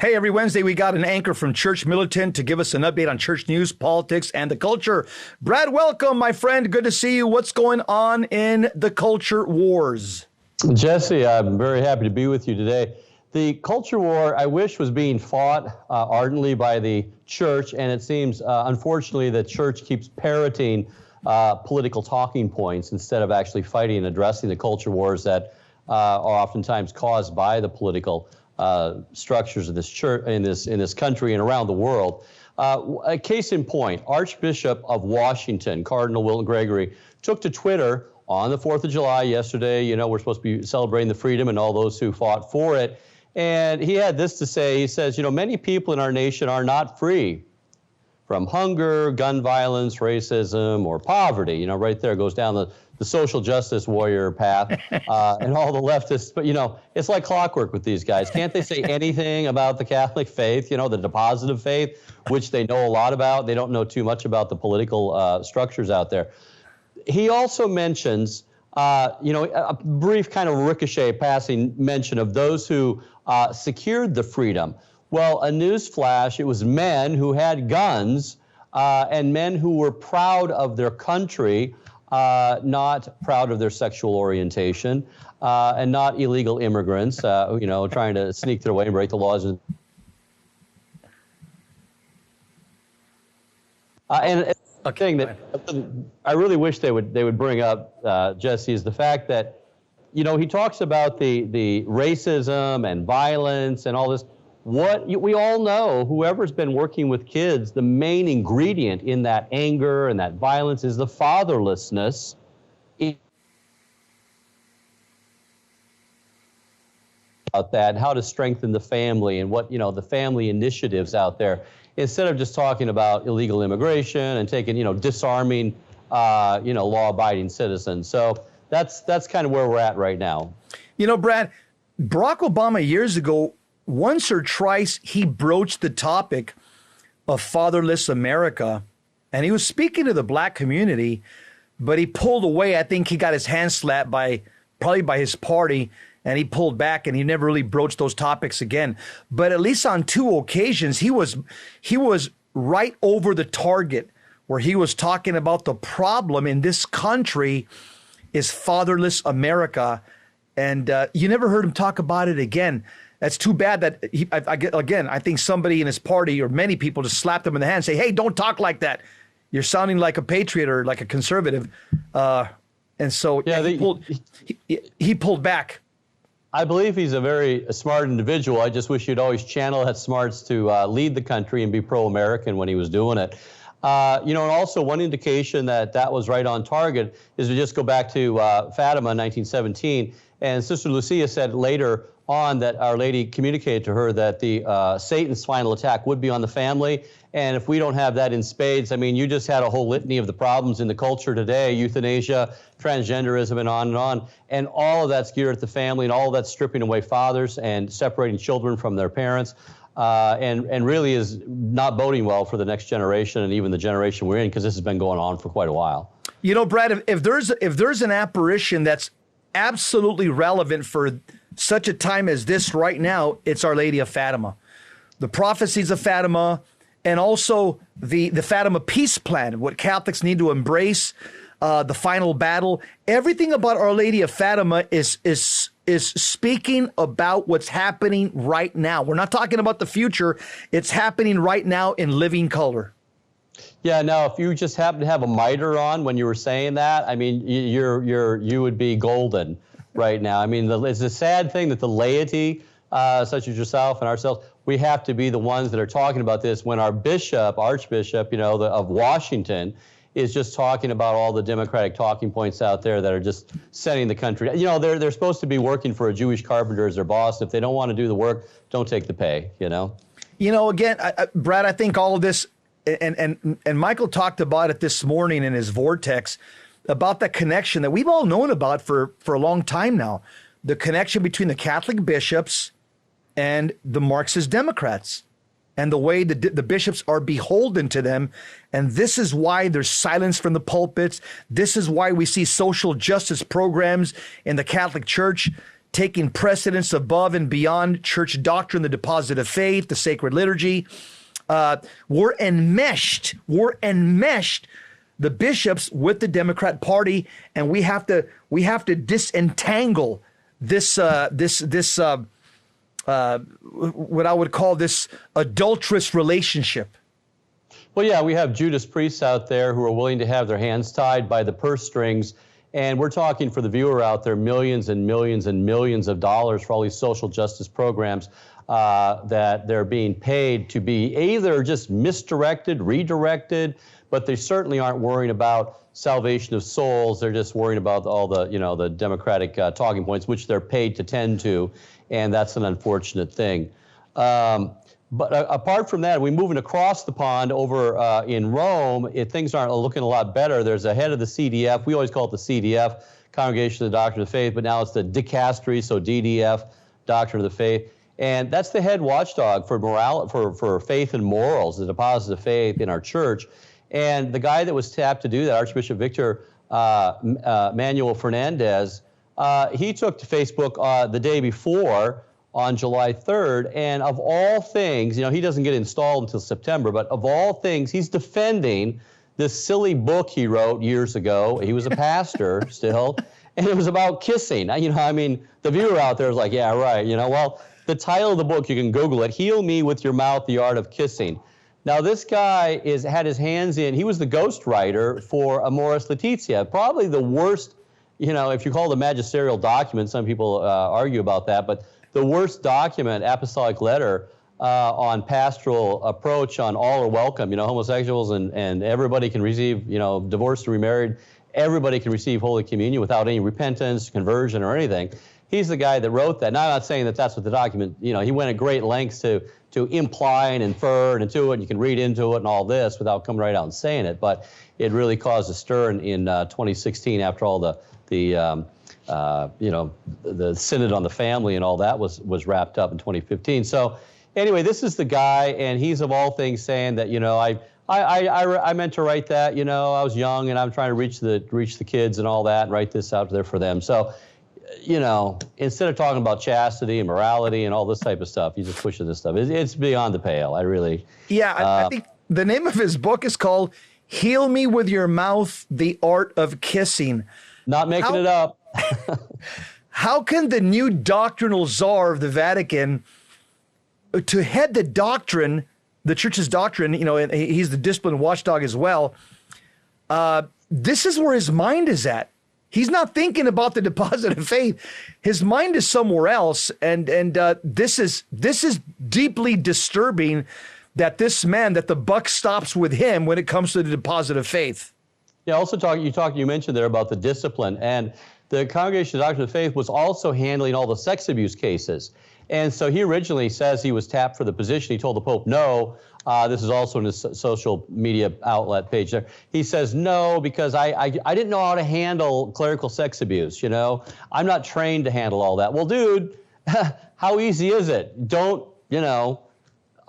Hey, every Wednesday we got an anchor from Church Militant to give us an update on church news, politics, and the culture. Brad, welcome, my friend. Good to see you. What's going on in the culture wars? Jesse, I'm very happy to be with you today. The culture war, I wish, was being fought ardently by the church, and it seems, unfortunately, the church keeps parroting political talking points instead of actually fighting and addressing the culture wars that are oftentimes caused by the political structures of this church in this country and around the world. A case in point, Archbishop of Washington, Cardinal Wilton Gregory, took to Twitter on the 4th of July yesterday. You know, we're supposed to be celebrating the freedom and all those who fought for it. And he had this to say. He says, you know, many people in our nation are not free from hunger, gun violence, racism, or poverty. You know, right there goes down the social justice warrior path and all the leftists. But, you know, it's like clockwork with these guys. Can't they say anything about the Catholic faith, you know, the deposit of faith, which they know a lot about? They don't know too much about the political structures out there. He also mentions, you know, a brief kind of ricochet passing mention of those who secured the freedom. Well, a news flash, it was men who had guns and men who were proud of their country, not proud of their sexual orientation, and not illegal immigrants, you know, trying to sneak their way and break the laws. And a thing that I really wish they would bring up, Jesse, is the fact that, you know, he talks about the racism and violence and all this. We all know, whoever's been working with kids, the main ingredient in that anger and that violence is the fatherlessness. About that, how to strengthen the family and what, you know, the family initiatives out there, instead of just talking about illegal immigration and taking, you know, disarming, you know, law-abiding citizens. So that's kind of where we're at right now. You know, Brad, Barack Obama years ago, once or twice, he broached the topic of fatherless America, and he was speaking to the black community, but he pulled away. I think he got his hand slapped probably by his party, and he pulled back, and he never really broached those topics again. But at least on two occasions, he was right over the target, where he was talking about the problem in this country is fatherless America, and you never heard him talk about it again. That's too bad that I think somebody in his party or many people just slapped him in the hand and say, hey, don't talk like that. You're sounding like a patriot or like a conservative. And so yeah, he pulled back. I believe he's a very smart individual. I just wish he'd always channel that smarts to lead the country and be pro-American when he was doing it. You know, and also one indication that was right on target is to just go back to Fatima in 1917. And Sister Lucia said later on that Our Lady communicated to her that the Satan's final attack would be on the family. And if we don't have that in spades, I mean, you just had a whole litany of the problems in the culture today, euthanasia, transgenderism, and on. And all of that's geared at the family, and all of that's stripping away fathers and separating children from their parents. And really is not boding well for the next generation and even the generation we're in, because this has been going on for quite a while. You know, Brad, if there's an apparition that's absolutely relevant for such a time as this right now, it's Our Lady of Fatima. The prophecies of Fatima, and also the Fatima peace plan, what Catholics need to embrace, the final battle. Everything about Our Lady of Fatima is speaking about what's happening right now. We're not talking about the future. It's happening right now in living color. Yeah, now if you just happen to have a mitre on when you were saying that, I mean, you would be golden right now. I mean, it's a sad thing that the laity, such as yourself and ourselves, we have to be the ones that are talking about this when our bishop, Archbishop, you know, of Washington, is just talking about all the Democratic talking points out there that are just sending the country. You know, they're supposed to be working for a Jewish carpenter as their boss. If they don't want to do the work, don't take the pay, you know? You know, again, Brad, I think all of this, and Michael talked about it this morning in his Vortex, about the connection that we've all known about for a long time now, the connection between the Catholic bishops and the Marxist Democrats, and the way the bishops are beholden to them. And this is why there's silence from the pulpits. This is why we see social justice programs in the Catholic Church taking precedence above and beyond church doctrine, the deposit of faith, the sacred liturgy. We're enmeshed, the bishops with the Democrat Party, and we have to disentangle this what I would call this adulterous relationship. Well, yeah, we have Judas priests out there who are willing to have their hands tied by the purse strings. And we're talking, for the viewer out there, millions and millions and millions of dollars for all these social justice programs that they're being paid to be either just misdirected, redirected, but they certainly aren't worrying about salvation of souls. They're just worrying about all the, the Democratic talking points, which they're paid to tend to, and that's an unfortunate thing. But apart from that, we're moving across the pond over in Rome. Things aren't looking a lot better. There's a head of the CDF. We always call it the CDF, Congregation of the Doctrine of the Faith, but now it's the dicastery, so DDF, Doctrine of the Faith. And that's the head watchdog for for faith and morals, the deposit of faith in our church. And the guy that was tapped to do that, Archbishop Victor Manuel Fernandez, he took to Facebook the day before, on July 3rd, and of all things, he doesn't get installed until September, but of all things, he's defending this silly book he wrote years ago. He was a pastor still, and it was about kissing. The viewer out there is like, yeah, right. Well, the title of the book, you can Google it, Heal Me With Your Mouth, The Art of Kissing. Now, this guy had his hands in, he was the ghostwriter for Amoris Laetitia, probably the worst, if you call it a magisterial document, some people argue about that, but the worst document, apostolic letter, on pastoral approach on all are welcome, homosexuals and everybody can receive, divorced or remarried, everybody can receive Holy Communion without any repentance, conversion, or anything. He's the guy that wrote that. Now, I'm not saying that that's what the document, he went at great lengths to imply and infer and intuit, and you can read into it and all this without coming right out and saying it, but it really caused a stir in 2016 after all the Synod on the Family and all that was wrapped up in 2015. So anyway, this is the guy, and he's of all things saying that, I meant to write that, I was young and I'm trying to reach the kids and all that and write this out there for them. So, instead of talking about chastity and morality and all this type of stuff, he's just pushing this stuff. It's beyond the pale. I think the name of his book is called Heal Me With Your Mouth, The Art of Kissing. Not making it up. How can the new doctrinal czar of the Vatican, to head the doctrine, the church's doctrine, and he's the discipline watchdog as well, this is where his mind is at. He's not thinking about the deposit of faith. His mind is somewhere else, and this is deeply disturbing that that the buck stops with him when it comes to the deposit of faith. Yeah, also you mentioned there about the discipline, and the Congregation of the Doctrine of Faith was also handling all the sex abuse cases. And so he originally says he was tapped for the position. He told the Pope no. This is also in his social media outlet page there. He says no because I didn't know how to handle clerical sex abuse, I'm not trained to handle all that. Well, dude, how easy is it? Don't,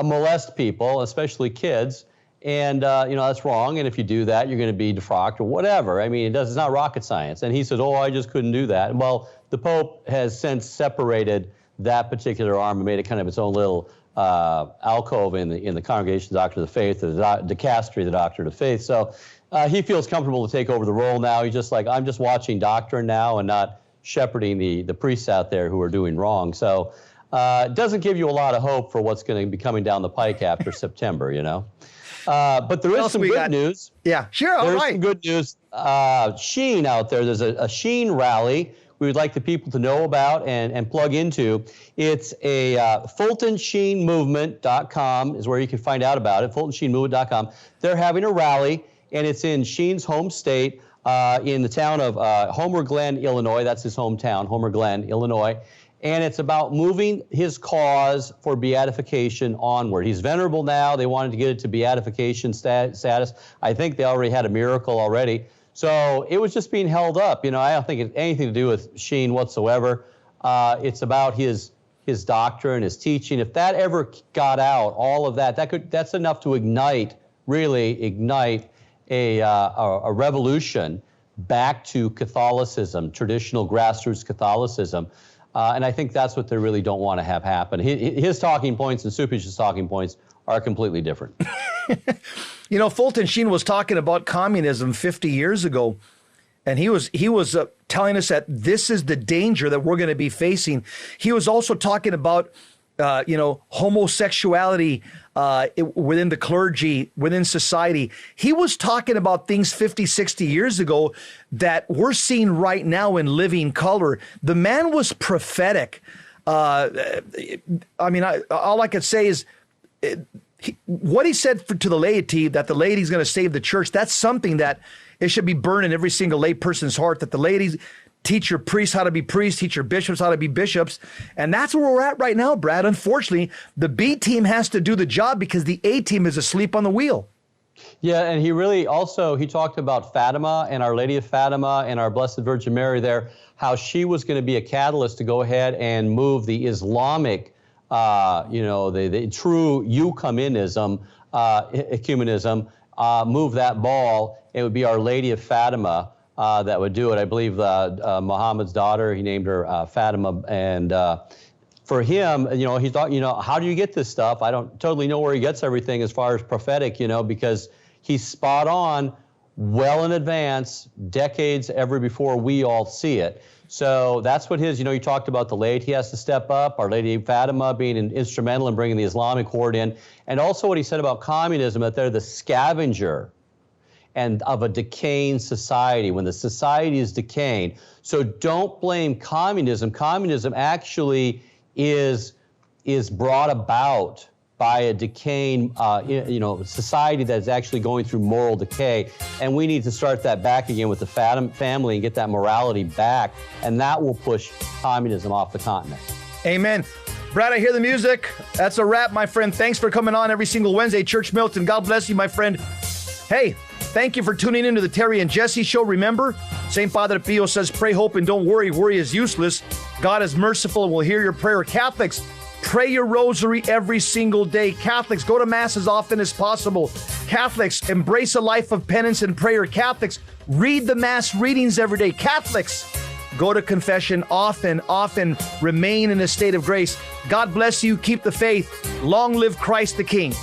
molest people, especially kids. And, that's wrong. And if you do that, you're going to be defrocked or whatever. It's not rocket science. And he says, I just couldn't do that. Well, the Pope has since separated that particular arm and made it kind of its own little alcove in the Congregation of the Doctrine of the Faith, or the dicastery, the Doctrine of the Faith. So he feels comfortable to take over the role now. He's just like, I'm just watching doctrine now and not shepherding the priests out there who are doing wrong. So it doesn't give you a lot of hope for what's going to be coming down the pike after September, But there is some good news. Yeah, sure. All right. There's some good news. Sheen out there. There's a Sheen rally we would like the people to know about and plug into. It's a FultonSheenMovement.com is where you can find out about it, FultonSheenMovement.com. They're having a rally, and it's in Sheen's home state in the town of Homer Glen, Illinois. That's his hometown, Homer Glen, Illinois. And it's about moving his cause for beatification onward. He's venerable now. They wanted to get it to beatification status. I think they already had a miracle already. So it was just being held up. I don't think it's anything to do with Sheen whatsoever. It's about his doctrine, his teaching. If that ever got out, all of that's enough to really ignite a revolution back to Catholicism, traditional grassroots Catholicism. And I think that's what they really don't want to have happen. His talking points and Supich's talking points are completely different. You know, Fulton Sheen was talking about communism 50 years ago, and he was telling us that this is the danger that we're going to be facing. He was also talking about, homosexuality within the clergy, within society. He was talking about things 50, 60 years ago that we're seeing right now in living color. The man was prophetic. All I could say is, what he said to the laity, that the laity is going to save the church, that's something that it should be burned in every single lay person's heart, that the ladies teach your priests how to be priests, teach your bishops how to be bishops. And that's where we're at right now, Brad. Unfortunately, the B team has to do the job because the A team is asleep on the wheel. Yeah, and he talked about Fatima and Our Lady of Fatima and our Blessed Virgin Mary there, how she was going to be a catalyst to go ahead and move the Islamic the true ecumenism, move that ball. It would be Our Lady of Fatima that would do it. I believe Muhammad's daughter, he named her Fatima. And for him, he thought, how do you get this stuff? I don't totally know where he gets everything as far as prophetic, because he's spot on well in advance, decades ever before we all see it. So that's what you talked about the laity has to step up, Our Lady of Fatima being instrumental in bringing the Islamic horde in, and also what he said about communism, that they're the scavenger and of a decaying society, when the society is decaying. So don't blame communism. Communism actually is brought about by a decaying, society that is actually going through moral decay. And we need to start that back again with the family and get that morality back. And that will push communism off the continent. Amen. Brad, I hear the music. That's a wrap, my friend. Thanks for coming on every single Wednesday. Church Militant, God bless you, my friend. Hey, thank you for tuning into the Terry and Jesse Show. Remember, St. Padre Pio says, pray, hope, and don't worry. Worry is useless. God is merciful and will hear your prayer. Catholics, pray your rosary every single day. Catholics, go to Mass as often as possible. Catholics, embrace a life of penance and prayer. Catholics, read the Mass readings every day. Catholics, go to confession often, remain in a state of grace. God bless you. Keep the faith. Long live Christ the King.